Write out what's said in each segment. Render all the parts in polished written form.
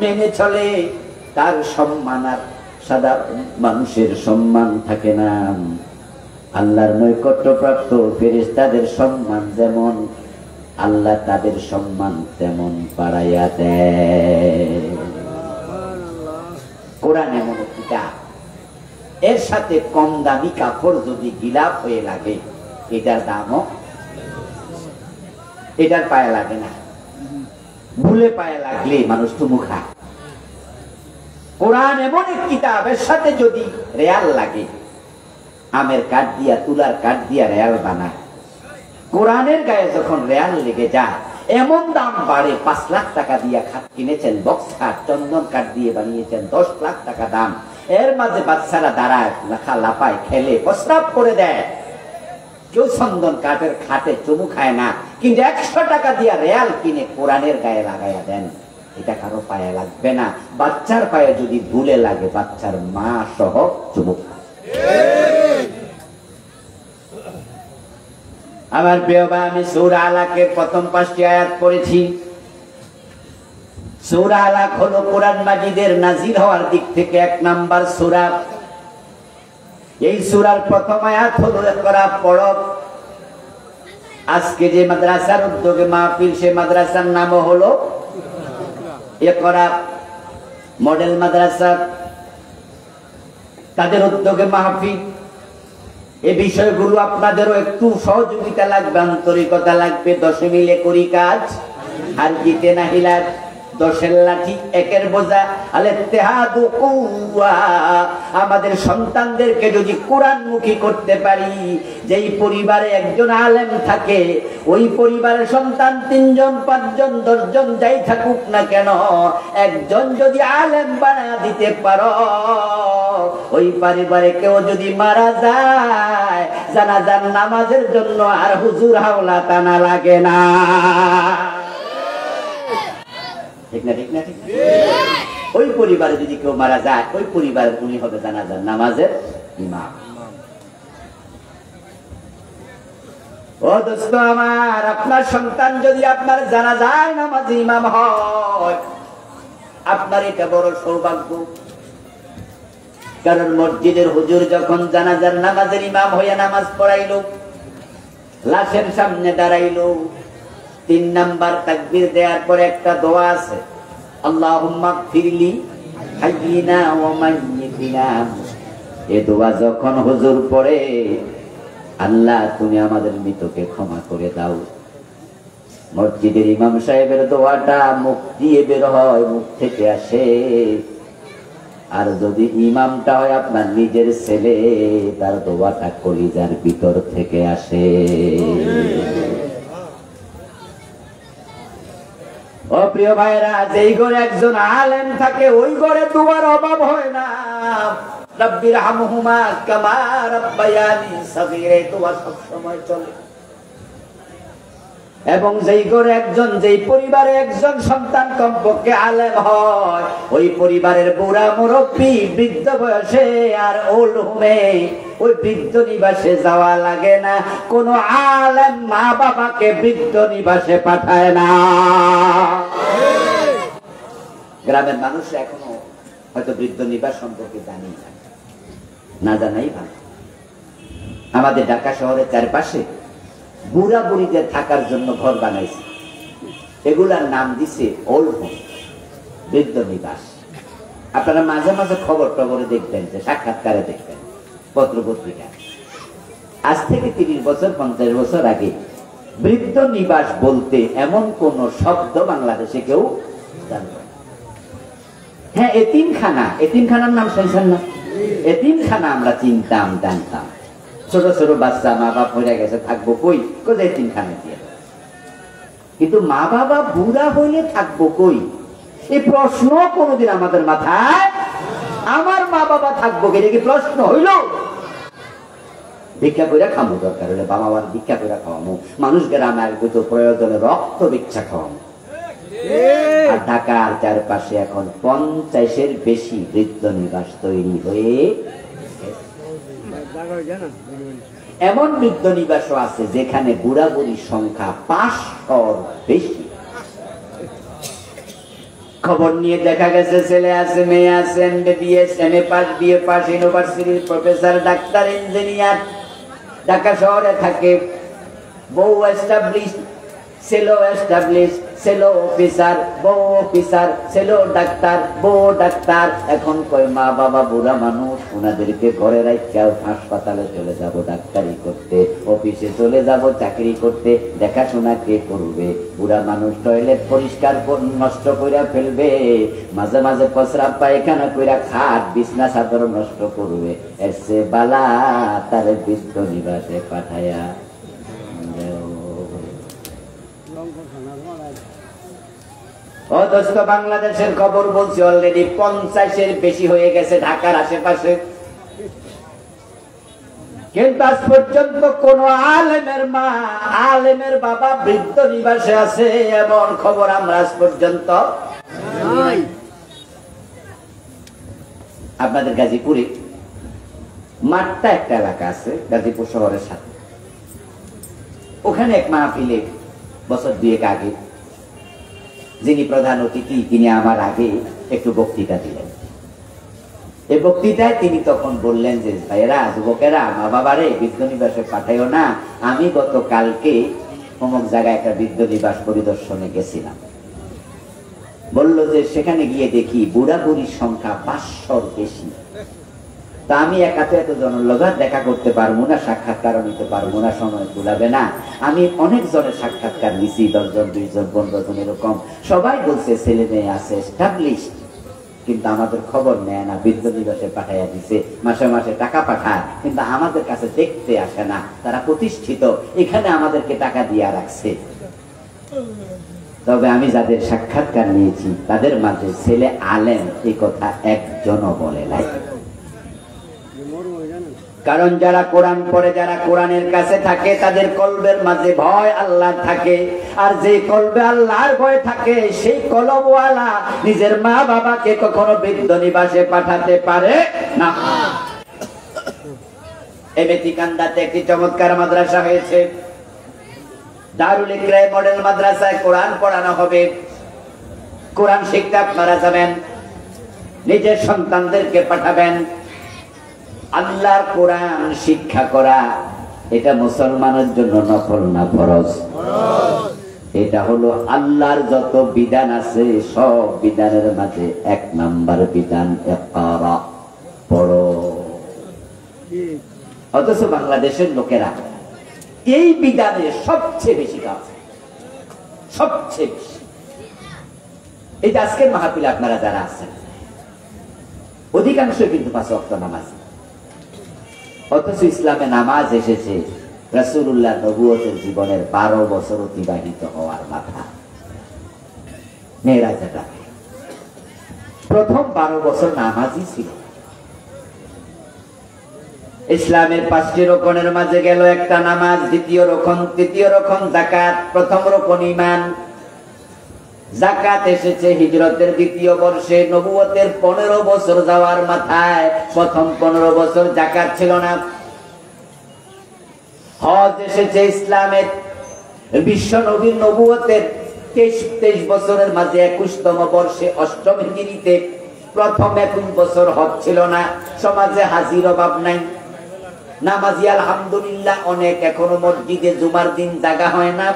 মেনে চলে তার সম্মান আর সাধারণ মানুষের সম্মান থাকে না। আল্লাহর নৈকট্যপ্রাপ্ত ফেরেশতাদের সম্মান যেমন, আল্লাহ তাদের সম্মান তেমন বাড়াইয়া দেয়। কোরআন এমন কিতাব, এর সাথে কম দামি কাপড় যদি গিলাপ হয়ে লাগে, এটার দামও এটার পায়ে লাগে না। ভুলে পায়ে লাগলে মানুষ তো মুখা। কোরআন এমন এক কিতাব, এর সাথে যদি রেয়াল লাগে, আমের কাঠ দিয়া তুলার কাঠ দিয়া রেয়াল বানায়, কোরআনের গায়ে যখন রেয়াল লেগে যায় এমন দাম বাড়ে। 5 লাখ টাকা দিয়া খাট কিনেছেন, বক্স খাট চন্দন কাঠ দিয়ে বানিয়েছেন, 10 লাখ টাকা দাম। এর মাঝে বাচ্চারা দাঁড়ায়, লাখা লাপায়, খেলে, প্রস্রাব করে দেয়। কেউ চন্দন কাঠের খাটে চুমু খায় না, কিন্তু 100 টাকা দিয়া রেয়াল কিনে কোরআনের গায়ে লাগাইয়া দেন। এটা কারো পায়ে লাগবে না। বাচ্চার পায়ে যদি ভুলে লাগে, বাচ্চার মা সহ চুমু খায়। আমার প্রিয় ভাই, আমি সূরা আলাকের প্রথম 5টি আয়াত পড়েছি। সূরা আলাক হলো কোরআন মাজিদের নাজিল হওয়ার দিক থেকে 1 নাম্বার সূরা। এই সূরার প্রথম আয়াত হলো ইকরা পড়ো। আজকে যে মাদ্রাসার উদ্যোগে মাহফিল, সে মাদ্রাসার নাম হলো ইকরা মডেল মাদ্রাসা। তাদের উদ্যোগে মাহফিল। এই বিষয়গুলো আপনাদেরও একটু সহযোগিতা লাগবে, আন্তরিকতা লাগবে। 10 মিলে করি কাজ, আর জিতে না হিলার। 10-এর লাঠি 1-এর বোঝা। আল ইত্তিহাদু কুওয়া। আমাদের সন্তানদেরকে যদি কোরআনমুখী করতে পারি, যেই পরিবারে একজন আলেম থাকে, ওই পরিবারের সন্তান 3 জন 5 জন 10 জন যাই থাকুক না কেন, একজন যদি আলেম বানায় দিতে পারো, ওই পরিবারে কেউ যদি মারা যায়, জানাজার নামাজের জন্য আর হুজুর হাওলা টানা লাগে না। ঠিক না? ঠিক না? ঠিক না? ওই পরিবারে যদি কেউ মারা যায়, ওই পরিবারের উনি হবে জানাজার নামাজের ইমাম। ও দোস্ত আমার, আপনার সন্তান যদি আপনার জানাজার নামাজ ইমাম হয়, আপনার এটা বড় সৌভাগ্য। কারণ মসজিদের হুজুর যখন জানাজার নামাজের ইমাম হইয়া নামাজ পড়াইলো, লাশের সামনে দাঁড়াইলো, 3 নাম্বার তাকবীর দেওয়ার পরে একটা দোয়া আছে, আল্লাহুম্মা গফিরলি হাইয়িনা ওয়া মাইয়িতিনা। এই দোয়া যখন হুজুর পড়ে, আল্লাহ তুমি আমাদের মৃতকে ক্ষমা করে দাও, মসজিদের ইমাম সাহেবের দোয়াটা মুখ দিয়ে বের হয়, মুখ থেকে আসে। আর যদি ইমামটা হয় আপনার নিজের ছেলে, তার দোয়াটা কলিজার ভিতর থেকে আসে। ও প্রিয় ভাইরা, যেই ঘরে একজন আলেম থাকে, ওই ঘরে দোয়ার অভাব হয় না। রব্বির হামহুমা কামা রাব্বায়ানি সগীরা, দোয়া সব সময় চলে। এবং যেই ঘরে একজন, যেই পরিবারে একজন সন্তান কমপক্ষে আলেম হয়, ওই পরিবারের বুড়া মুরব্বী বৃদ্ধ বয়সে আর ওল্ড হোমে, ওই বৃদ্ধ নিবাসে যাওয়া লাগে না। কোন আলেম মা বাবাকে বৃদ্ধ নিবাসে পাঠায় না। গ্রামের মানুষ এখনো হয়তো বৃদ্ধ নিবাস সম্পর্কে জানি না, জানাই ভালো। আমাদের ঢাকা শহরের চারপাশে বুড়া বুড়িদের থাকার জন্য ঘর বানাইছে। এগুলার নাম দিছে ওল্ড হোম, বৃদ্ধ নিবাস। আপনারা মাঝে মাঝে খবর টবরে দেখবেন, যে সাক্ষাৎকারে দেখবেন, পত্র পত্রিকা। আজ থেকে 30 বছর 50 বছর আগে বৃদ্ধ নিবাস বলতে এমন কোন শব্দ বাংলাদেশে কেউ জানত না। হ্যাঁ, এতিমখানা, এতিমখানার নাম শুনছেন না? এতিমখানা আমরা চিনতাম, জানতাম। ছোট ছোট বাচ্চা, মা বাপ হয়ে গেছে, থাকবো কই? এতিমখানা দিয়ে। কিন্তু মা বাবা বুড়া হইলে থাকবো কই, এই প্রশ্ন কোনদিন আমাদের মাথায়, আমার মা বাবা থাকবো কে, কি প্রশ্ন হইল? ভিক্ষা করে খামো, দরকার হলে বাবা মার ভিক্ষা করে খাওয়ামো। মানুষ গ্রামে আসবে তো প্রয়োজনে রক্ত ভিক্ষা খাওয়ামো। আর ঢাকার চারপাশে এখন 50-এর বেশি বৃদ্ধ নিবাস তৈরি হয়ে, এমন বৃদ্ধ নিবাসও আছে যেখানে বুড়া বুড়ির সংখ্যা 500-র বেশি। খবর নিয়ে দেখা গেছে ছেলে আছে, মেয়ে আছে, MBBS, MA pass, BA pass, ইউনিভার্সিটির প্রফেসর, ডাক্তার, ইঞ্জিনিয়ার, ঢাকা শহরে থাকে। বউ এস্টাবলিশ, ছেলে এস্টাবলিশ, ছেলে অফিসার, বউ অফিসার, ছেলে ডাক্তার, বউ ডাক্তার। এখন কয় মা বাবা বুড়া মানুষ, ওনাদেরকে ঘরে রাখতে হাসপাতালে চলে যাব ডাক্তারি করতে, অফিসে চলে যাব চাকরি করতে, দেখাশোনা কে করবে? বুড়া মানুষ টয়লেট পরিষ্কার নষ্ট কইরা ফেলবে, মাঝে মাঝে পসরা পায়খানা কইরা খাট বিছনা চাদর নষ্ট করবে। এসে বালা তার বৃদ্ধ নিবাসে পাঠায়া। ও দোস্ত, বাংলাদেশের খবর বলছি, অলরেডি 50-এর বেশি হয়ে গেছে ঢাকার আশেপাশে। কিন্তু আজ পর্যন্ত কোন আলেমের মা, আলেমের বাবা বৃদ্ধ নিবাসে আছে এমন খবর আমরা আজ পর্যন্ত নাই। আপনাদের গাজীপুরে মাঠটা একটা এলাকা আছে গাজীপুর শহরের সাথে, ওখানে এক মাহফিলে বছর 2 আগে যিনি প্রধান অতিথি, তিনি আমার আগে একটু বক্তৃতা দিলেন। এই বক্তৃতায় তিনি তখন বললেন যে ভাইয়েরা, যুবকেরা, মা বাবারে বৃদ্ধ নিবাসে পাঠাইও না। আমি গতকালকে অমুক জায়গায় একটা বৃদ্ধ নিবাস পরিদর্শনে গেছিলাম। বলল যে সেখানে গিয়ে দেখি বুড়া বুড়ির সংখ্যা 500-র বেশি। তা আমি একা তো এত জনলগার দেখা করতে পারবো না, সাক্ষাৎকার নিতে পারবো না, সময় কুলাবে না। আমি অনেক জনের সাক্ষাৎকার নিছি, 10 জন, 20 জন, 15 জন এরকম। সবাই বলছে ছেলে মেয়ে আছে, এস্টাবলিশড, কিন্তু আমাদের খবর নেয় না। বৃদ্ধ নিবাসে পাঠাইয়া দিছে, মাসে মাসে টাকা পাঠায়, কিন্তু আমাদের কাছে দেখতে আসে না। তারা প্রতিষ্ঠিত, এখানে আমাদেরকে টাকা দিয়ে রাখছে। তবে আমি যাদের সাক্ষাৎকার নিয়েছি তাদের মাঝে ছেলে আলেম এই কথা একজনও বলে নাই। কারণ যারা কোরআন পড়ে, যারা কোরআনের কাছে থাকে, তাদের কলবের মাঝে ভয় আল্লাহ থাকে। আর যে কলবে আল্লাহর ভয় থাকে, সেই কলবওয়ালা নিজের মা বাবাকে কখনো বৃদ্ধ নিবাসে পাঠাতে পারে না। এবেতিকান্দাতে একটি চমৎকার মাদ্রাসা হয়েছে, দারুল ইকরাম মডেল মাদ্রাসায় কোরআন পড়ানো হবে। কোরআন শিখতে আপনারা যাবেন, নিজের সন্তানদেরকে পাঠাবেন। আল্লাহর কোরআন শিক্ষা করা এটা মুসলমানের জন্য নফল না ফরজ? এটা হলো আল্লাহর যত বিধান আছে সব বিধানের মাঝে 1 নাম্বার বিধান ইকরা, পড়ো। অথচ বাংলাদেশের লোকেরা এই বিধানে সবচেয়ে বেশি কাজ, সবচেয়ে বেশি। এই যে আজকের মাহফিলে আপনারা যারা আছেন, অধিকাংশ কিন্তু 5 ওয়াক্ত নামাজ। অথচ ইসলামে নামাজ এসেছে রাসূলুল্লাহ নবুয়তের জীবনের 12 বছর অতিবাহিত হওয়ার মাথা। মেরাজে প্রথম 12 বছর নামাজই ছিল। ইসলামের 5টি রকনের মাঝে গেল একটা নামাজ, দ্বিতীয় রকম যাকাত, প্রথম রকম ঈমান। যাকাত এসেছে হিজরতের 2য় বর্ষে, নবুয়তের 15 বছর যাওয়ার মাথায় প্রথম 15 বছর যাকাত ছিল না। হজ এসেছে ইসলামের বিশ্ব নবীর নবুয়তের 23 বছরের মাঝে 21তম বর্ষে 8ম হিজরিতে প্রথম 21 বছর হজ ছিল না। সমাজে হাজির অভাব নাই, নামাজি আলহামদুলিল্লাহ অনেক, এখনো মসজিদে জুমার দিন জায়গা হয় না।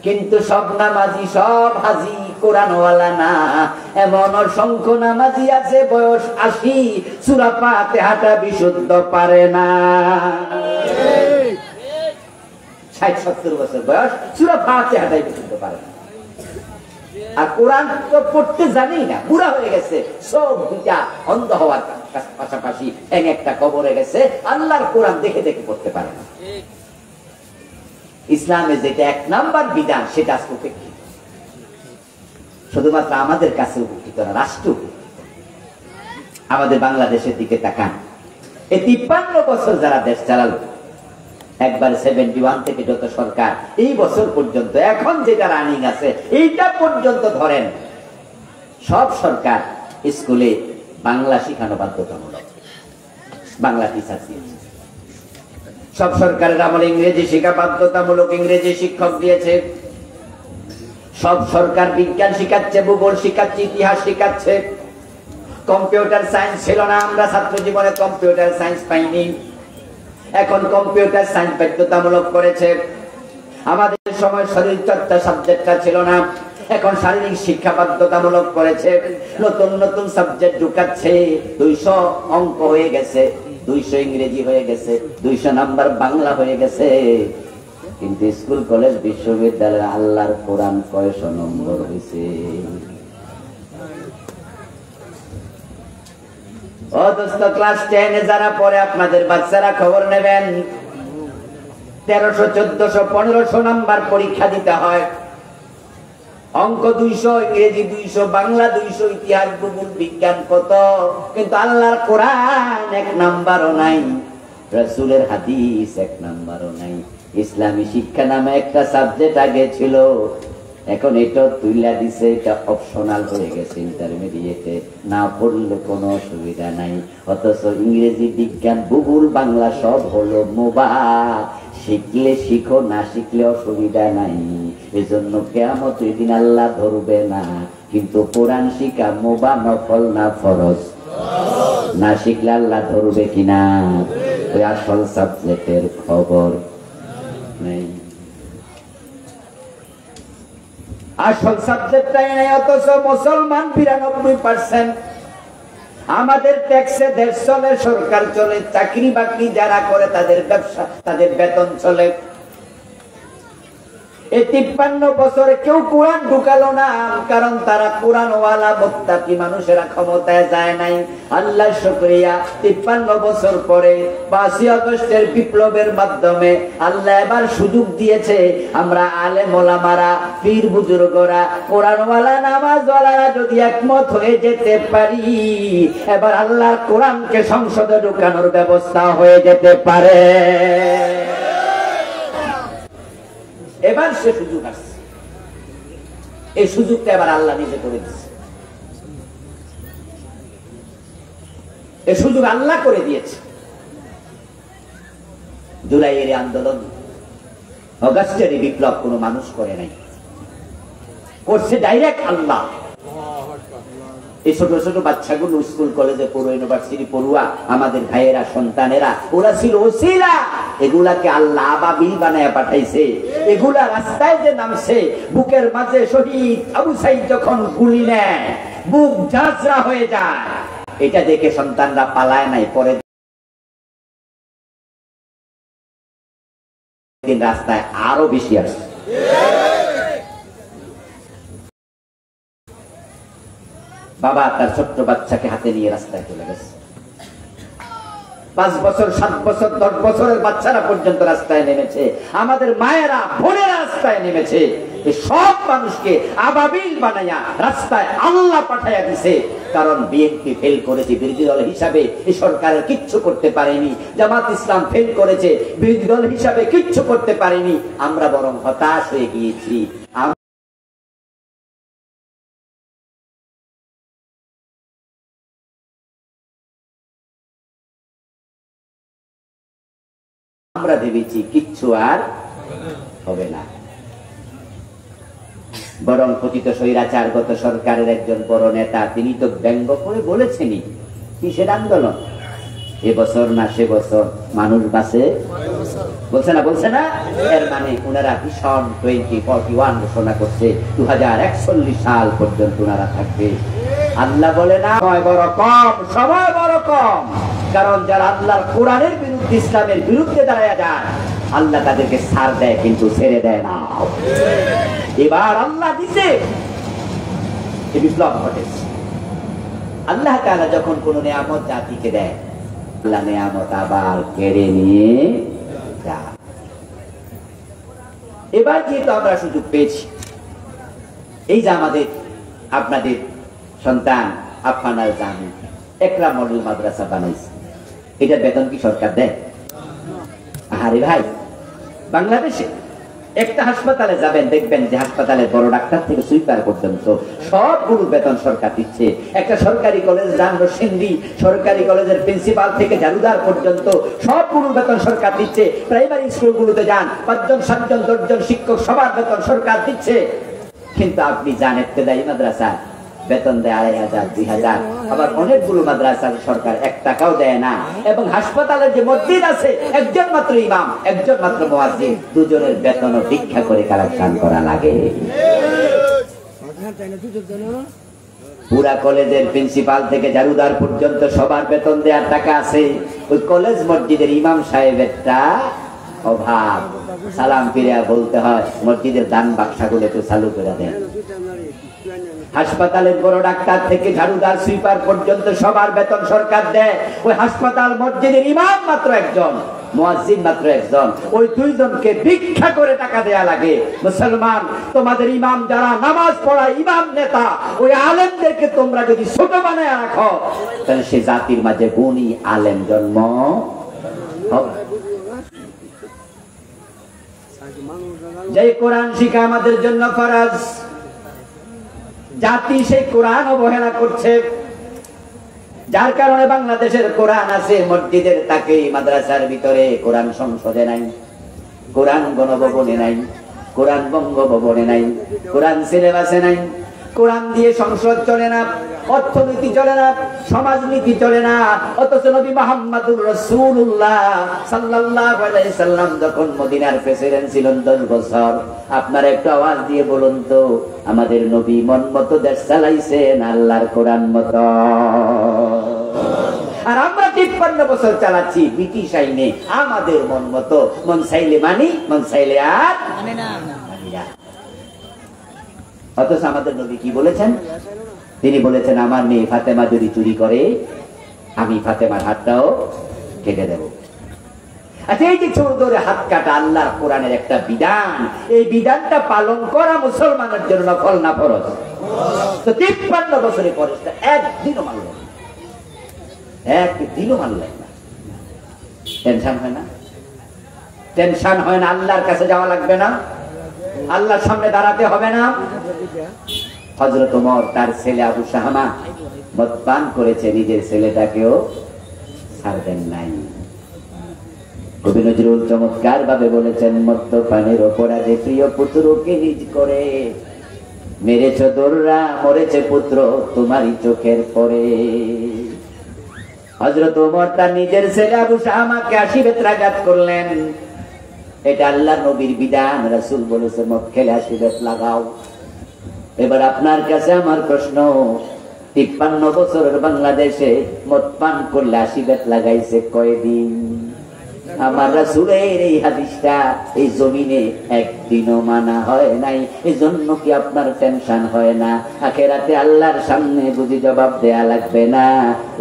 কিন্তু সব নামাজি, সব হাজি কোরআনওয়ালা না। এমন অসংখ্য নামাজি আছে বয়স 80, সূরা ফাতিহাটা বিশুদ্ধ পারে না। 60-70 বছর বয়স, সূরা ফাতিহাটাই বিশুদ্ধ পারে না। আর কোরআন তো পড়তে জানেই না, বুড়া হয়ে গেছে, সব দুটা অন্ধ হওয়ার পাশাপাশি একটা কবরে গেছে, আল্লাহর কোরআন দেখে দেখে পড়তে পারে না। ইসলামে যেটা 1 নাম্বার বিধান সেটা আজকে উপেক্ষিত। শুধুমাত্র আমাদের কাছে উপেক্ষিত না, রাষ্ট্র। আমাদের বাংলাদেশের দিকে তাকান, এই 53 বছর যারা দেশ চালালো, একবার 71 থেকে যত সরকার এই বছর পর্যন্ত, এখন যেটা রানিং আছে এইটা পর্যন্ত ধরেন, সব সরকার স্কুলে বাংলা শিখানো বাধ্যতামূলক, বাংলা টিচার দিয়েছে। সব সরকারের আমলে ইংরেজি শিক্ষা বাধ্যতামূলক, ইংরেজি শিক্ষক দিয়েছে। সব সরকার বিজ্ঞান শিখাচ্ছে, ভূগোল শিখাচ্ছে, ইতিহাস শিখাচ্ছে। কম্পিউটার সায়েন্স ছিল না, আমরা ছাত্র জীবনে কম্পিউটার সায়েন্স পাইনি। এখন কম্পিউটার সায়েন্স বাধ্যতামূলক করেছে। আমাদের সময় শরীর চর্চা সাবজেক্টটা ছিল না, এখন শারীরিক শিক্ষা বাধ্যতামূলক করেছে। নতুন নতুন সাবজেক্ট ঢুকাচ্ছে। 200 অঙ্ক হয়ে গেছে, 200 ইংরেজি হয়ে গেছে, 200 নাম্বার বাংলা হয়ে গেছে। কিন্তু স্কুল কলেজ বিশ্ববিদ্যালয়ে আল্লাহর কোরআন কয়শো নম্বর হয়েছে? ও দোস্ত, ক্লাস 10-এ যারা পড়ে আপনাদের বাচ্চারা খবর নেবেন। 1300, 1400, 1500 নাম্বার পরীক্ষা দিতে হয়। অঙ্ক 200, ইংরেজি 200, বাংলা 200, ইতিহাস, ভূগোল, বিজ্ঞান কত, কিন্তু আল্লাহর কোরআন 1 নাম্বারও নাই, রাসূলের হাদিস 1 নাম্বারও নাই। ইসলামী শিক্ষা নামে একটা সাবজেক্ট আগে ছিল, এখন এটা তুইলা দিছে, এটা অপশনাল হয়ে গেছে ইন্টারমিডিয়েটে, না পড়লে কোনো অসুবিধা নাই। অথচ ইংরেজি, বিজ্ঞান, ভূগোল, বাংলা সব হলো মুবাহ। শিখলে শিখো, না শিখলে অসুবিধা নাই। এজন্য কিয়ামতের দিন আল্লাহ ধরবে না। কিন্তু কোরআন শিখা মুবাহ, নফল না ফরজ? না শিখলে আল্লাহ ধরবে কিনা? ওই আসল সাবজেক্টের খবর নেই, আসল সাবজেক্টটাই নেই। অথচ মুসলমান 92%। আমাদের ট্যাক্সে দেশ চলে, সরকার চলে, চাকরি বাকরি যারা করে তাদের ব্যবসা, তাদের বেতন চলে। এই 53 বছরে কেউ কোরআন ঢুকালো না, কারণ তারা কোরআনওয়ালা মুত্তাকি মানুষেরা ক্ষমতায় যায় নাই। আল্লাহ শুকরিয়া, 53 বছর পরে 5ই আগস্টের বিপ্লবের মাধ্যমে আল্লাহ এবার সুযোগ দিয়েছে। আমরা আলেম ওলামারা, পীর বুজুর্গরা, কোরআনওয়ালা, নামাজওয়ালারা যদি একমত হয়ে যেতে পারি, এবার আল্লাহর কোরআনকে সংসদে ঢুকানোর ব্যবস্থা হয়ে যেতে পারে। এবার সে সুযোগ আসছে, এই সুযোগটা এবার আল্লাহ নিজে করে দিচ্ছে। এই সুযোগ আল্লাহ করে দিয়েছে। জুলাইয়ের আন্দোলন, অগাস্টের বিপ্লব কোনো মানুষ করে নাই, করছে ডাইরেক্ট আল্লাহ। এই ছোট ছোট বাচ্চাগুলো স্কুল কলেজে পড়ুয়া, ইউনিভার্সিটি পড়ুয়া, আমাদের ভাইয়েরা, সন্তানেরা, ওরা ছিল ওসিলা। এগুলাকে আল্লাহ আবাবিল বানায় পাঠাইছে। এগুলা রাস্তায় যে নামছে, বুকের মাঝে শহীদ আবু সাইদ যখন গুলি নেয়, বুক ঝাঁঝরা হয়ে যায়। এটা দেখে সন্তানরা পালায় নাই, পরে দিন রাস্তায় আরো বেশি আসছে। বাবা তার ছোট্ট বাচ্চাকে হাতে নিয়ে রাস্তায় চলে গেছে। 5 বছর, 7 বছর, 10 বছরের বাচ্চারা পর্যন্ত রাস্তায় নেমেছে। আমাদের মায়েরা, বোনেরা রাস্তায় নেমেছে। এই সব মানুষকে আবাবিল বানায়া রাস্তায় আল্লাহ পাঠাইয়া দিছে। কারণ বিএনপি ফেল করেছে, বিরোধী দল হিসাবে এই সরকারের কিচ্ছু করতে পারেনি। জামাত ইসলাম ফেল করেছে, বিরোধী দল হিসাবে কিচ্ছু করতে পারেনি। আমরা বরং হতাশ হয়ে গিয়েছি। আমরা ভেবেছি কিচ্ছু আর হবে না। বরং পতিত স্বৈরাচারগত সরকারের একজন বড় নেতা, তিনি তো ব্যঙ্গ করে বলেছেনই, কিসের আন্দোলন, এবছর না সে বছর মানুষ বাঁচে, বলছে না। এর মানে ওনারা ভীষণ 2041 ঘোষণা করছে, 2041 সাল পর্যন্ত ওনারা থাকবে। আল্লাহ বলে না, সময় বড় কম, সময় বড় কম। কারণ যারা আল্লাহর কোরআনের বিরুদ্ধে, ইসলামের বিরুদ্ধে দাঁড়ায় যায়, আল্লাহ তাদেরকে ছাড় দেয়, কিন্তু ছেড়ে দেয় না। এবার আল্লাহ দিছে, এই বিপ্লব ঘটেছে। আল্লাহ তাআলা যখন কোন নিয়ামত জাতিকে দেয়, আল্লাহ নিয়ামত আবার কেড়ে নিয়ে যায়। এবার যেহেতু আমরা সুযোগ পেয়েছি, এই যে আমাদের আপনাদের সন্তান আফনাল জামি একরা মডেল মাদ্রাসা বানাইছে, এটার বেতন কি সরকার দেয়? আরে ভাই, বাংলাদেশে একটা হাসপাতালে যাবেন, দেখবেন যে হাসপাতালের বড় ডাক্তার থেকে সুইপার পর্যন্ত সবগুলো বেতন সরকার দিচ্ছে। একটা সরকারি কলেজ যান, সিন্ধি সরকারি কলেজের প্রিন্সিপাল থেকে জারুদার পর্যন্ত সবগুলো বেতন সরকার দিচ্ছে। প্রাইমারি স্কুলগুলোতে যান, 5 জন, 7 জন, 10 জন শিক্ষক, সবার বেতন সরকার দিচ্ছে। কিন্তু আপনি যান ইবতেদায়ী মাদ্রাসা বেতন দেয় 2500 2000, আবার অনেকগুলো মাদ্রাসার সরকার 1 টাকাও দেয় না, এবং হাসপাতালের যে মসজিদ আছে একজন মাত্র ইমাম, একজন মাত্র মুয়াজ্জিন, দুজনের বেতনও ভিক্ষা করে কালেকশন করা লাগে। পুরা কলেজের প্রিন্সিপাল থেকে জারুদার পর্যন্ত সবার বেতন দেওয়ার টাকা আছে, ওই কলেজ মসজিদের ইমাম সাহেবেরটা অভাব। সালাম ফিরিয়া বলতে হয় মসজিদের দান বাক্সাগুলো একটু চালু করে দেন। হাসপাতালের বড় ডাক্তার থেকে ঝাড়ুদার সুইপার পর্যন্ত সবার বেতন সরকার দেয়, ওই হাসপাতাল মসজিদের ইমাম মাত্র একজন, মুয়াজ্জিন মাত্র একজন, ওই দুইজনকে ভিক্ষা করে টাকা দেয়া লাগে। মুসলমান, তোমাদের ইমাম যারা নামাজ পড়ায়, ইমাম নেতা, ওই আলেমদেরকে তোমরা যদি ছোট বানায় রাখো, তাহলে সে জাতির মাঝে গুণী আলেম জন্ম হবে। যে কোরআন শিক্ষা আমাদের জন্য ফরজ, জাতি সেই কোরআন অবহেলা করছে, যার কারণে বাংলাদেশের কোরআন আছে মসজিদের তাকে, মাদ্রাসার ভিতরে কোরআন সংসদে নাই, কোরআন গণভবনে নাই, কোরআন বঙ্গভবনে নাই, কোরআন সিলেবাসে নাই, কোরআন দিয়ে সংসদ চলে না, অর্থনীতি চলে না, সমাজনীতি চলে না। অথচ নবী মুহাম্মদুর রাসূলুল্লাহ সাল্লাল্লাহু আলাইহি সাল্লাম যখন মদিনার প্রেসিডেন্ট ছিলেন 10 বছর, আপনারা একটু আওয়াজ দিয়ে বলুন তো, আমাদের নবী মন মতো দেশ চালাইছেন আল্লাহর কোরআন মতো? আর আমরা 53 বছর চালাচ্ছি ব্রিটিশ আইনে, আমাদের মন মতো, মন চাইলে মানি, মন চাইলে আর মানে না। অথচ আমাদের নবী কি বলেছেন? তিনি বলেছেন, আমার মেয়ে ফাতেমা যদি চুরি করে, আমি ফাতেমার হাতটাও কেটে দেব। আচ্ছা, এই যে চোর ধরে হাত কাটা আল্লাহর কোরআনের একটা বিধান, এই বিধানটা পালন করা মুসলমানের জন্য নফল না ফরজ? তো 53 বছরে ফরজটা একদিনও মানলেন, একদিনও মানলেন না। টেনশন হয় না? টেনশন হয় না? আল্লাহর কাছে যাওয়া লাগবে না? আল্লাহর সামনে দাঁড়াতে হবে না? হযরত ওমর তার ছেলে আবু শাহামা মদ পান করেছে, নিজের ছেলেটাকেও ছাড়বেন নাই। কবি নজরুল চমৎকার ভাবে বলেছেন, মদ্যপানের অপরাধে প্রিয় পুত্রকে নিজ করে মেরেছ দোররা, মরেছে পুত্র তোমারই চোখের পরে। হযরত ওমর তার নিজের ছেলে আবু শাহামাকে 80 বেত্রাঘাত করলেন। এটা আল্লাহ নবীর বিধান, রাসূল বলেছে মদ খেলে 80 বেত লাগাও। এবার আপনার কাছে আমার প্রশ্ন, 53 বছরের বাংলাদেশে মদ পান করলে 80 বেত লাগাইছে কয়দিন? আমার রাসূলের এই হাদিসটা এই জমিনে একদিনও মানা হয় নাই। এই জন্য কি আপনার টেনশন হয় না? আখিরাতে আল্লাহর সামনে বুঝি জবাব দেয়া লাগবে না?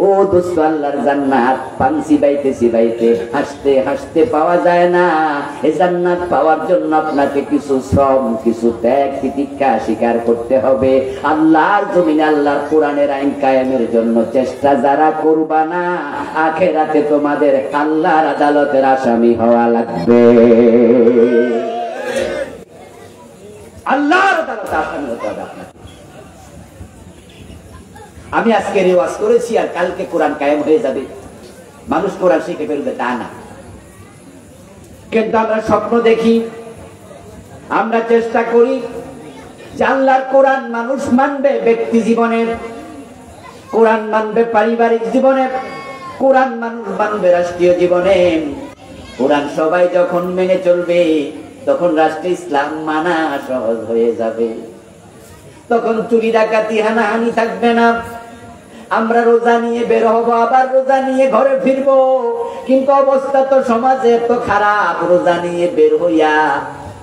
ও দোস্ত, আল্লাহর জান্নাত পানসি বাইতে হাসতে হাসতে পাওয়া যায় না। এই জান্নাত পাওয়ার জন্য আপনাকে কিছু শ্রম, কিছু ত্যাগ তিতিক্ষা স্বীকার করতে হবে। আল্লাহর জমিনে আল্লাহর কোরআনের আইন কায়েমের জন্য চেষ্টা যারা করবা না, আখিরাতে তোমাদের আল্লাহর আদালতের আসামি হওয়া লাগবে। আল্লাহর আদালতে আসামি হতে হবে আপনাকে। আমি আজকে রেওয়াজ করেছি আর কালকে কোরআন কায়েম হয়ে যাবে, মানুষ কোরআন শিখে ফেলবে, তা না। কিন্তু আমরা স্বপ্ন দেখি, আমরা চেষ্টা করি যে আল্লাহর কোরআন মানুষ মানবে ব্যক্তি জীবনে, কোরআন মানবে পারিবারিক জীবনে, কোরআন মানুষ মানবে রাষ্ট্রীয় জীবনে। কোরআন সবাই যখন মেনে চলবে, তখন রাষ্ট্রে ইসলাম মানা সহজ হয়ে যাবে। তখন চুরি ডাকাতি হানাহানি থাকবে না। আমরা রোজা নিয়ে বের হবো, আবার রোজা নিয়ে ঘরে ফিরবো, কিন্তু অবস্থা তো সমাজে এত খারাপ, রোজা নিয়ে বের হইয়া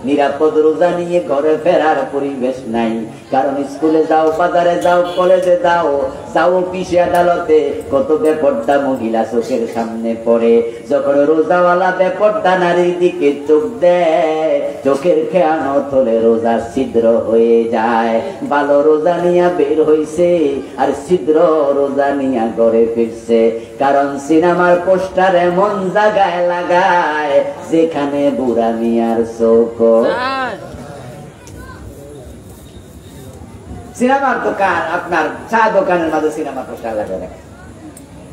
নিরাপদ রোজা নিয়ে ঘরে ফেরার পরিবেশ নাই। কারণ স্কুলে যাও, বাজারে যাও, কলেজে যাও, যাও অফিসে আদালতে, কত বেপর্দা মহিলা চোখের সামনে পড়ে। যখন রোজাওয়ালা বেপর্দা নারীর দিকে চোখ দেয়, চোখের খেয়ানত হলে রোজা ছিদ্র হয়ে যায়। ভালো রোজা নিয়া বের হইছে আর ছিদ্র রোজা নিয়া ঘরে ফিরছে। কারণ সিনেমার পোস্টার এমন জায়গায় লাগায় যেখানে বুড়া মিয়ার চোখ। সিনেমার দোকান, আপনার চা দোকানের মাঝে সিনেমা পোস্টার লাগাই রাখে,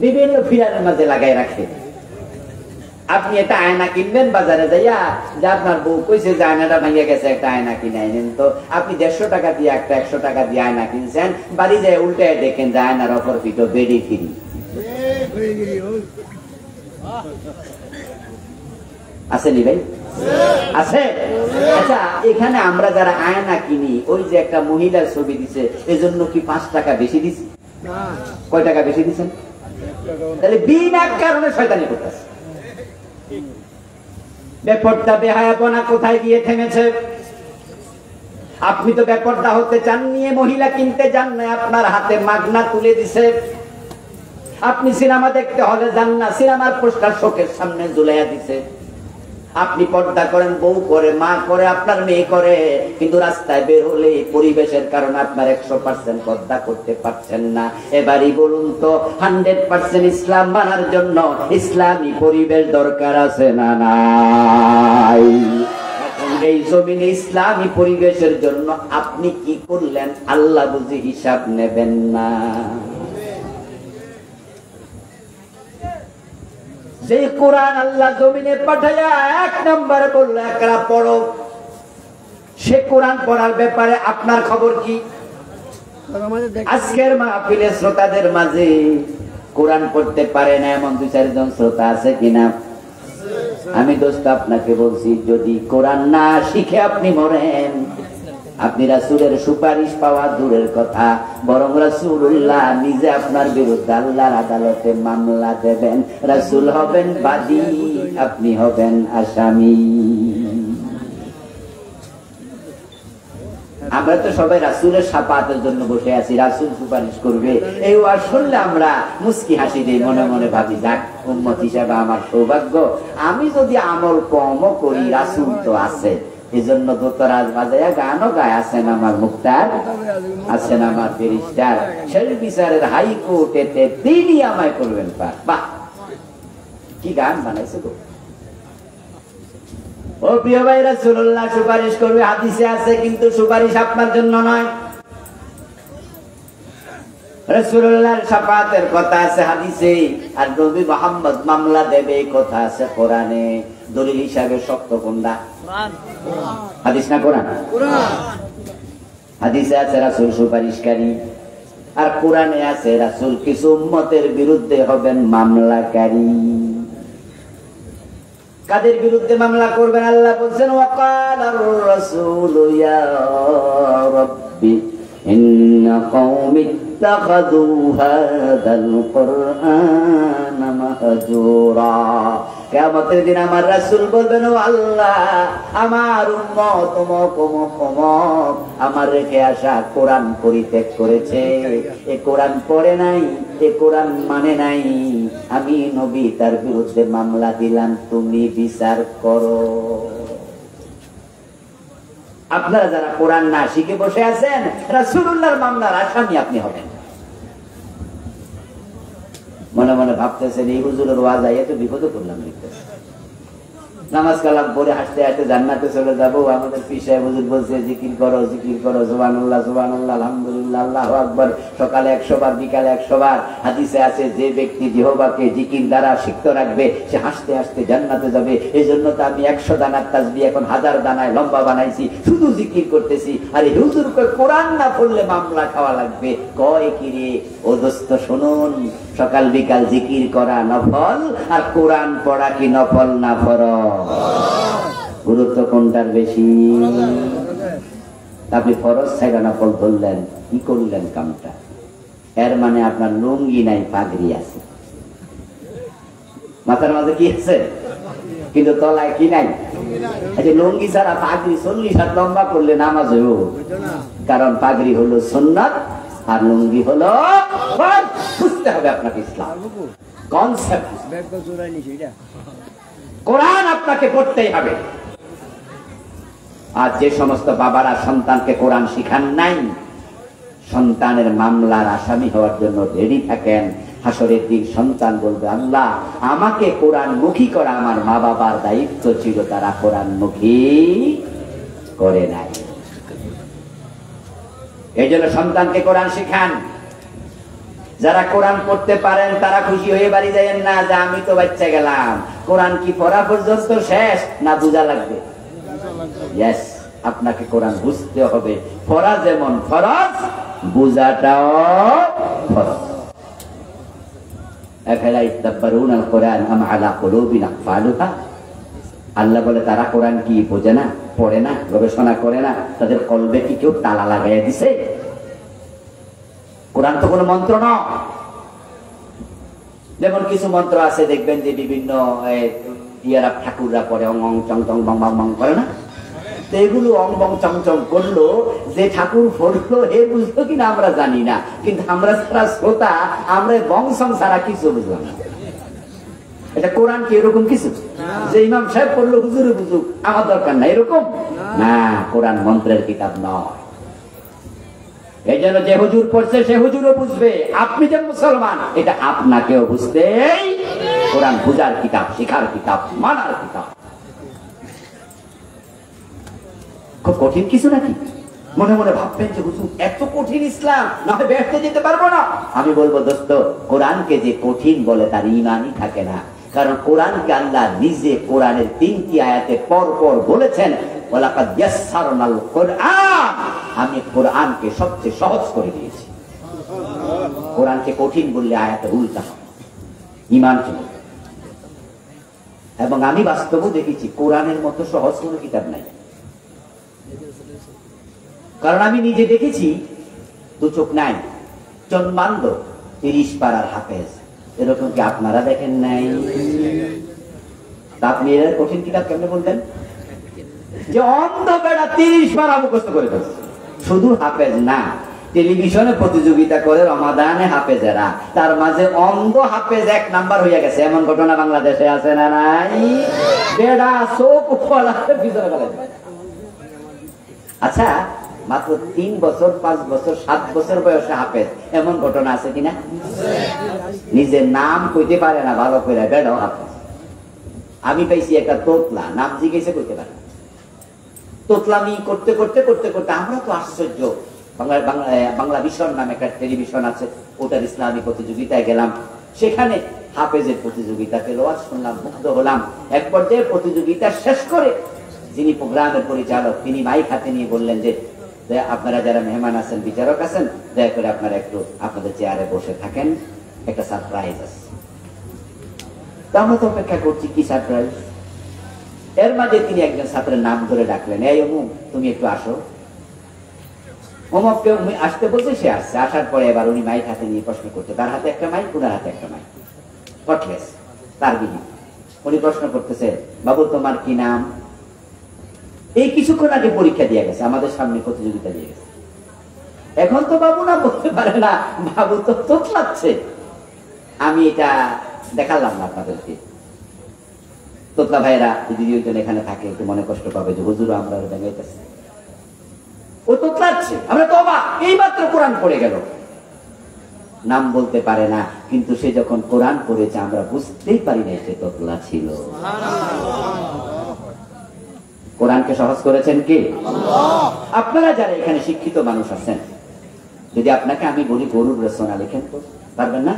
বিভিন্ন ফিয়ারের মাঝে লাগাই রাখে। আপনি একটা আয়না কিনবেন বাজারে যাইয়া, যে আপনার বউ কইছে যে আয়নাটা ভেঙে গেছে, একটা আয়না কিনে আনেন। তো আপনি 150 টাকা দিয়ে একটা 100 টাকা দিয়ে আয়না কিনছেন, বাড়ি যায় উল্টে দেখেন যে আয়নার অপর পিঠো বেডি ফ্রি। আসেনি ভাই? আছে। আচ্ছা, এখানে আমরা যারা আয়না কিনি, ওই যে একটা মহিলার ছবি দিছে, এজন্য কি 5 টাকা বেশি দিছে? কয় টাকা বেশি দিচ্ছেন? তাহলে বিনা কারণে শয়তানি করতেছে। বেপর্দা বেহায়াপনা কোথায় গিয়ে থেমেছে? আপনি তো বেপর্দা হতে চান, নিয়ে মহিলা কিনতে যান না, আপনার হাতে মাগনা তুলে দিছে। আপনি সিনেমা দেখতে হলে যান না, সিনেমার পোস্টার শোকের সামনে ঝুলাইয়া দিছে। আপনি পর্দা করেন, বউ করে, মা করে, আপনার মেয়ে করে, কিন্তু রাস্তায় বের হলে পরিবেশের কারণে আপনার 100% পর্দা করতে পারছেন না। এবারই বলুন তো, 100% ইসলাম মানার জন্য ইসলামী পরিবেশ দরকার আছে না নাই? এখন এই জমিনে ইসলামী পরিবেশের জন্য আপনি কি করলেন, আল্লাহ বুঝি হিসাব নেবেন না? যে কোরআন আল্লাহ জমিনে পাঠাইয়া 1 নম্বরে বললো একরা পড়ো, সে কোরআন পড়ার ব্যাপারে আপনার খবর কি? আজকের মাহফিলে শ্রোতাদের মাঝে কোরআন পড়তে পারে না এমন 2-4 জন শ্রোতা আছে কিনা? আমি দোস্ত আপনাকে বলছি, যদি কোরআন না শিখে আপনি মরেন, আপনি রাসূলের সুপারিশ পাওয়া দূরের কথা, বরং রাসূলুল্লাহ নিজে আপনার বিরুদ্ধে আল্লাহর আদালতে মামলা দেবেন। রাসূল হবেন বাদী, আপনি হবেন আসামি। আমরা তো সবাই রাসূলের শাফাআতের জন্য বসে আছি, রাসূল সুপারিশ করবে, এই ওয়াজ শুনলে আমরা মুস্কি হাসি দিই, মনে মনে ভাবি যাক উম্মত হিসেবে আমার সৌভাগ্য, আমি যদি আমল কমও করি রাসূল তো আছে। এই জন্য দোতরাজ বাজায়া গানও গায়, আছেন আমার মুক্তার, আছেন আমার ফেরেশতা, সেই বিচারের হাইকোর্টেতে তিনি আমায় করবেন পার। বাহ, কি গান বানাইছে গো! ও প্রিয় ভাই, রাসূলুল্লাহ সুপারিশ করবে, হাদিসে আছে, কিন্তু সুপারিশ আপনার জন্য নয়। রাসূলুল্লাহর শাফাআতের কথা আছে হাদিসে, আর নবী মুহাম্মদ মামলা দেবে কথা আছে কোরআনে। দলিল হিসাবে শক্ত কোনটা? কোরআন। হাদিস না কোরআন? কোরআন। হাদিসে আছে রাসূল সুপারিশকারী, আর কোরআনে আছে রাসূল কিছু উম্মতের বিরুদ্ধে হবেন মামলাকারী। কাদের বিরুদ্ধে মামলা করবেন? আল্লাহ বলছেন, ওয়াকালার রাসূলু ইয়া রাব্বি ইন্না কওমি ইত্তাখাযু হাযাল কুরআনা মাহজুরা। কিয়ামতের দিন আমার রাসূল বলবেন, ও আল্লাহ, আমার উম্মত অমুক অমুক অমুক আমার রেখে আসা কোরআন পরিত্যাগ করেছে, এ কোরআন পড়ে নাই, এ কোরআন মানে নাই, আমি নবী তার বিরুদ্ধে মামলা দিলাম, তুমি বিচার করো। আপনারা যারা কোরআন না শিখে বসে আছেন, রাসূলুল্লাহর মামলার আসামি আপনি হবেন। মনে মনে ভাবতেছেন, এই হুজুরের ওয়াজ আইয়া তো বিপদে পড়লাম, লিখতেছে নামাজ কালাম পড়ে হাসতে হাসতে জান্নাতে চলে যাবো। আমাদের পীর সাহেব হুজুর বলছে, জিকির করো সুবহানাল্লাহ সুবহানাল্লাহ আলহামদুলিল্লাহ আল্লাহু আকবার, সকালে 100 বার, বিকালে 100 বার। হাদিসে আছে, যে ব্যক্তি জিহ্বাকে জিকির দ্বারা সিক্ত রাখবে, সে হাসতে হাসতে জান্নাতে যাবে। এই জন্য তো আমি 100 দানার তাসবিহ এখন 1000 দানায় লম্বা বানাইছি, শুধু জিকির করতেছি। আর এই হুজুর কয় কোরআন না পড়লে মামলা খাওয়া লাগবে। কয় কি রে, ও দোস্ত শুনুন, সকাল বিকাল জিকির করা নফল, আর কোরআন পড়া কি নফল না ফরজ? গুরুত্ব কোনটার বেশি? আপনি ফরজ ছাড়া নফল ধরলেন, কি করলেন কামটা? এর মানে আপনার লুঙ্গি নাই, পাগড়ি আছে, মাথার মাঝে কি আছে, কিন্তু তলায় কি নাই। লুঙ্গি ছাড়া পাগড়ি 40 হাত লম্বা করলে নামাজ হইব, কারণ পাগড়ি হলো সুন্নাত আর লুঙ্গি হলো ফরজ। বুঝতে হবে আপনাকে ইসলাম কনসেপ্ট। কোরআন আপনাকে পড়তেই হবে। আর যে সমস্ত বাবারা সন্তানকে কোরআন শিখান নাই, সন্তানের মামলার আসামি হওয়ার জন্য রেডি থাকেন, হাসরের দিন সন্তান বলবে, আল্লাহ আমাকে কোরআন মুখী করা আমার মা বাবার দায়িত্ব ছিল, তারা কোরআন মুখী করে নাই। এই জন্য সন্তানকে কোরআন শিখান। যারা কোরআন পড়তে পারেন তারা খুশি হয়ে বাড়ি যাবেন না যে আমি তো বাচ্চা গেলাম। কোরআন কি পড়া পর্যন্ত শেষ না বুঝা লাগবে? ইয়েস, আপনাকে কোরআন বুঝতে হবে। পড়া যেমন ফরজ, বুঝাটাও ফরজ। আফালা ইয়াতাদাব্বারুনা আল কোরআন আম আলা কুলুবিন আকফালুহা। আল্লাহ বলে তারা কোরআন কি বোঝে না, পড়ে না, গবেষণা করে না? তাদের কলবে কি কেউ তালা লাগাইয়া দিছে? কোরআন তো কোনো মন্ত্র নয়। যেমন কিছু মন্ত্র আছে দেখবেন যে বিভিন্ন ইয়ারা ঠাকুররা পড়ে, অং অং চং চং বং বং বং করে না? তো এগুলো অং বং চং চং করলো, যে ঠাকুর পড়লো হে বুঝলো কিনা আমরা জানি না, কিন্তু আমরা যারা শ্রোতা আমরা বং সং ছাড়া কিছু বুঝলাম না। এটা কোরআন কি এরকম কিছু যে ইমাম সাহেব পড়লো হুজুরে বুঝুক আমার দরকার না, এরকম না। কোরআন মন্ত্রের কিতাব নয়। এই জন্য যে হুজুর পড়ছে সে হুজুরও বুঝবে, আপনি যে মুসলমান এটা আপনাকেও বুঝতে। কোরআন বুঝার কিতাব, শিখার কিতাব, মানার কিতাব। খুব কঠিন কিছু নাকি? মনে মনে ভাববেন যে হুজুর এত কঠিন ইসলাম, না হয় ব্যর্থ যেতে পারবো না। আমি বলবো দোস্ত, কোরআনকে যে কঠিন বলে তার ঈমানই থাকে না। কারণ কোরআনকে আল্লাহ নিজে কোরআনের 3টি আয়াতে পর পর বলেছেন, ওয়ালাকাদ ইয়াসসারনাল কোরআন, আমি কোরআনকে সবচেয়ে সহজ করে দিয়েছি। কোরআনকে কঠিন বললে আয়াতে উল্টা হয়, ঈমান চলে। এবং আমি বাস্তবে দেখেছি কোরআনের মতো সহজ কোনো কিতাব নাই। কারণ আমি নিজে দেখেছি, 2 চোখ নাই, জন্মান্ধ 30 পারার হাফেজ। এরকম কি আপনারা দেখেন নাই? আপনি এর কঠিন কিতাব কেমনে বলতেন? যে অন্ধ বেড়া 30 পারা মুখস্থ করে ফেলছে। শুধু হাফেজ না, টেলিভিশনে প্রতিযোগিতা করে রমাদানে হাফেজেরা, তার মাঝে অন্ধ হাফেজ 1 নাম্বার হয়ে গেছে। এমন ঘটনা বাংলাদেশে আছে না নাই? বেড়া চোখ ফলাতে ভিতরে ফেলে। আচ্ছা, মাত্র 3 বছর, 5 বছর, 7 বছর বয়সে হাফেজ, এমন ঘটনা আছে কিনা? নিজের নাম কইতে পারে না ভালো করে, বেড়াও হাফেজ। আমি পাইছি একটা তোতলা, নাম জিজ্ঞেসে কইতে পারে না। তোতলামি করতে করতে করতে করতে আমরা তো আশ্চর্য। বাংলা ভিশন নামে একটা টেলিভিশন আছে, ওটার ইসলামী প্রতিযোগিতায় গেলাম। সেখানে হাফেজের প্রতিযোগিতা পেল, আজ শুনলাম, মুগ্ধ হলাম। এক পর্যায়ে প্রতিযোগিতা শেষ করে যিনি প্রোগ্রামের পরিচালক তিনি মাইক হাতে নিয়ে বললেন যে আপনারা যারা মেহমান আছেন, বিচারক আছেন, দয়া করে আপনারা একটু আপনাদের চেয়ারে বসে থাকেন, একটা সারপ্রাইজ আছে। তো আমরা তো অপেক্ষা করছি কি সারপ্রাইজ। এর মাঝে তিনি একজন ছাত্রের নাম ধরে ডাকলেন, এই অমুক তুমি একটু আসো। অমুককে আসতে বলছে, সে আসছে। আসার পরে এবার উনি মাইক হাতে নিয়ে প্রশ্ন করছে, তার হাতে একটা মাইক, ওনার হাতে একটা মাইক, কটলেস তার বিধি। উনি প্রশ্ন করতেছে, বাবু তোমার কি নাম? এই কিছুক্ষণ আগে পরীক্ষা দিয়ে গেছে, আমাদের সামনে প্রতিযোগিতা দিয়ে গেছে। এখন তো বাবু না বলতে পারে না, বাবু তো তোতলাচ্ছে। আমি এটা দেখালাম না আপনাদেরকে। তোতলা ভাইয়েরা যদি 2 জন এখানে থাকে একটু মনে কষ্ট পাবে যে হুজুর আমরা দেখাইতেছি, ও তোতলাচ্ছে। আমরা তো অবাক, এই মাত্র কোরআন পড়ে গেল, নাম বলতে পারে না, কিন্তু সে যখন কোরআন পড়েছে আমরা বুঝতেই পারি না সে তোতলা ছিল। কোরআনকে সহজ করেছেন কে? আল্লাহ। আপনারা যারা এখানে শিক্ষিত মানুষ আছেন, যদি আপনাকে আমি বলি গরুর রচনা লেখেন, তো পারবেন না?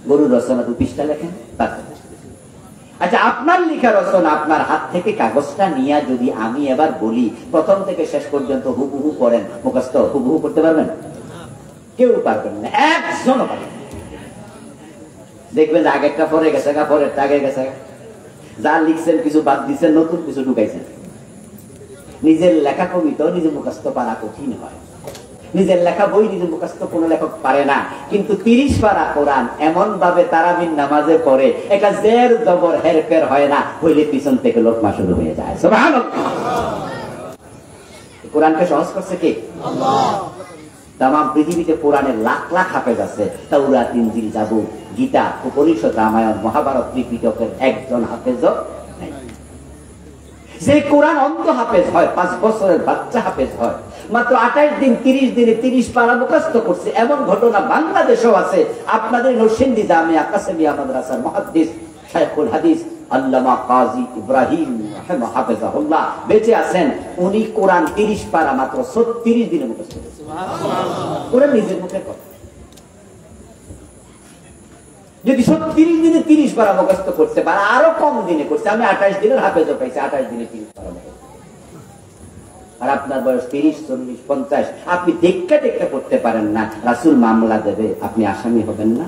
গরুর রচনা 2 পৃষ্ঠা লেখেন, পারবেন। আচ্ছা, আপনার লেখা রচনা আপনার হাত থেকে কাগজটা নিয়ে যদি আমি এবার বলি প্রথম থেকে শেষ পর্যন্ত হুবহু করেন, মুখস্থ হুবহু করতে পারবেন? কেউ পারবেন না, একজনও পারবেন। দেখবেন যে আগেরটা পরে গেছে, পরেরটা আগে গেছে। যা লিখছেন কিছু বাদ দিচ্ছেন, নতুন কিছু ঢুকাইছেন। নিজের লেখা কবিতা নিজে মুখস্থ পারা কঠিন হয়। নিজের লেখা বই নিজে মুখস্থ কোন লেখক পারে না, কিন্তু 30 পারা কোরআন এমন ভাবে তারাবির নামাজে পড়ে, এটা জের জবর হেরফের হয় না, হইলে পিছন থেকে লোকমা শুরু হয়ে যায়। সুবহানাল্লাহ। কোরআনকে সহজ করছে কে? আল্লাহ। তামাম পৃথিবীতে কোরআনের লাখ লাখ হাফেজ আছে। তাওরাত, ইনজিল, জাবুর, গীতা, উপনিষদ, রামায়ণ, মহাভারত, ত্রিপিটকের একজন হাফেজও নাই। যে কোরআন অন্ধ হাফেজ হয়, 5 বছরের বাচ্চা হাফেজ হয়, মাত্র 28 দিন 30 দিনে 30 পারা মুখস্থ করছে, এমন ঘটনা বাংলাদেশেও আছে। আপনাদের নরসিংদী জামিয়া কাসেমিয়া মাদ্রাসার মুহাদ্দিস শাইখুল হাদিস আল্লামা কাজী ইব্রাহিম হাফেজাহুল্লাহ বেঁচে আছেন। উনি কোরআন 30 পারা মাত্র 36 দিনে মুখস্থ করেছেন। সুবহানাল্লাহ। কোরআন নিজের মুখে কথা। যদি 30 দিনে 30 পারা মুখস্থ করতে পারে, আরো কম দিনে করছে, আমি 28 দিনের হাফেজ পাইছি, 28 দিনে 30 পারা মুখস্থ। আর আপনার বয়স 30, 40, 50, আপনি দেখা দেখা করতে পারেন না, রাসূল মামলা দেবে, আপনি আসামি হবেন না?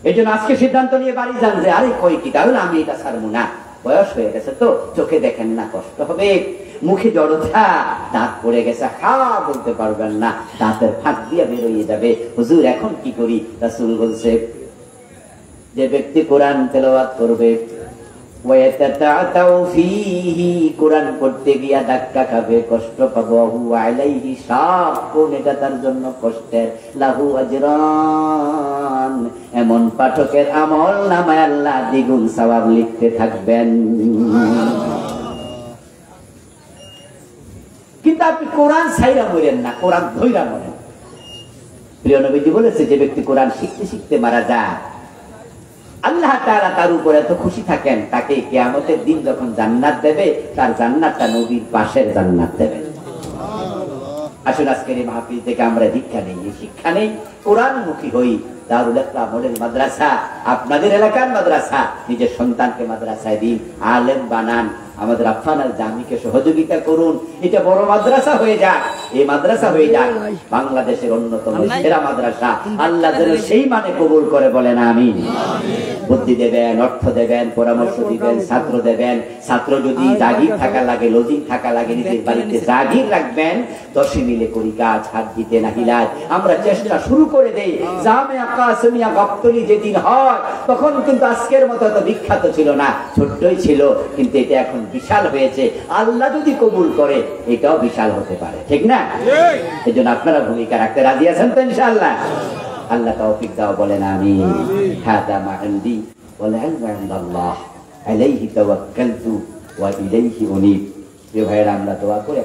এই জন্য আজকে সিদ্ধান্ত নিয়ে বাড়ি যান যে আরে কই কি, তাহলে আমি এটা ছাড়বো না, বয়স হয়ে গেছে তো, চোখে দেখেন না, কষ্ট হবে, মুখে জড়তা, দাঁত পড়ে গেছে, হা বলতে পারবেন না, দাঁতের ফাঁক দিয়ে বেরোয় যাবে, হুজুর এখন কি করি? রাসূল বলছে যে ব্যক্তি কোরআন তেলাওয়াত করবে, কোরআন পড়তে গিয়া ধাক্কা খাবে, কষ্ট পাবো, আলাইহি শাক্কুন, এটা তার জন্য কষ্টের, লাহু আজরান, এমন পাঠকের আমল নামায় আল্লাহ দ্বিগুণ সওয়াব লিখতে থাকবেন। কিন্তু আপনি কোরআন ছাইরা মরেন না, কোরআন ধইরা মরেন। প্রিয় নবীজি বলেছে যে ব্যক্তি কোরআন শিখতে শিখতে মারা যায়, আল্লাহ তাআলা তার উপর এত খুশি থাকেন, তাকে কিয়ামতের দিন যখন জান্নাত দেবে, তার জান্নাতটা নবীর পাশের জান্নাত দেবে। আসলে আজকের এই মাহফিল থেকে আমরা দীক্ষা নেই, শিক্ষা নেই, কোরআনমুখী হই। দারুল ইসলাম মডেল মাদ্রাসা, আপনাদের এলাকার মাদ্রাসা, নিজের সন্তানকে মাদ্রাসায় দিন, আলেম বানান, আমাদের আফফান আল জামিকে সহযোগিতা করুন, এটা বড় মাদ্রাসা হয়ে যাক, এই মাদ্রাসা হয়ে যাক বাংলাদেশের অন্যতম সেরা মাদ্রাসা। আল্লাহ যেন সেই মানে কবুল করে, বলেন আমিন। বুদ্ধি দেবেন, অর্থ দেবেন, পরামর্শ দিবেন, ছাত্র দেবেন। ছাত্র যদি জাগির থাকা লাগে, লজিং থাকা লাগে, নিজের বাড়িতে জাগির রাখবেন। 10 মিলে করি কাজ, হাত দিতে না হিলাজ। আমরা চেষ্টা শুরু করে দেই। জামে আকাশমিয়া গাবতলী যেদিন হয়, তখন কিন্তু আজকের মতো এত বিখ্যাত ছিল না, ছোট্টই ছিল, কিন্তু এটা এখন বিশাল হয়েছে। আল্লাহ যদি কবুল করে, এটাও বিশাল হতে পারে, ঠিক না? এই জন্য আপনারা ভূমিকা রাখতে রাজি আছেন তো ইনশাআল্লাহ? আল্লাহ তৌফিক দাও, বলেন আমিন। হাদা মা ইনদি ওয়াল ইলমু ইনদাল্লাহ, আলাইহি তাওয়াক্কালতু ওয়া ইলাইহি উনীব। প্রিয় ভাইরা, আমরা দোয়া করে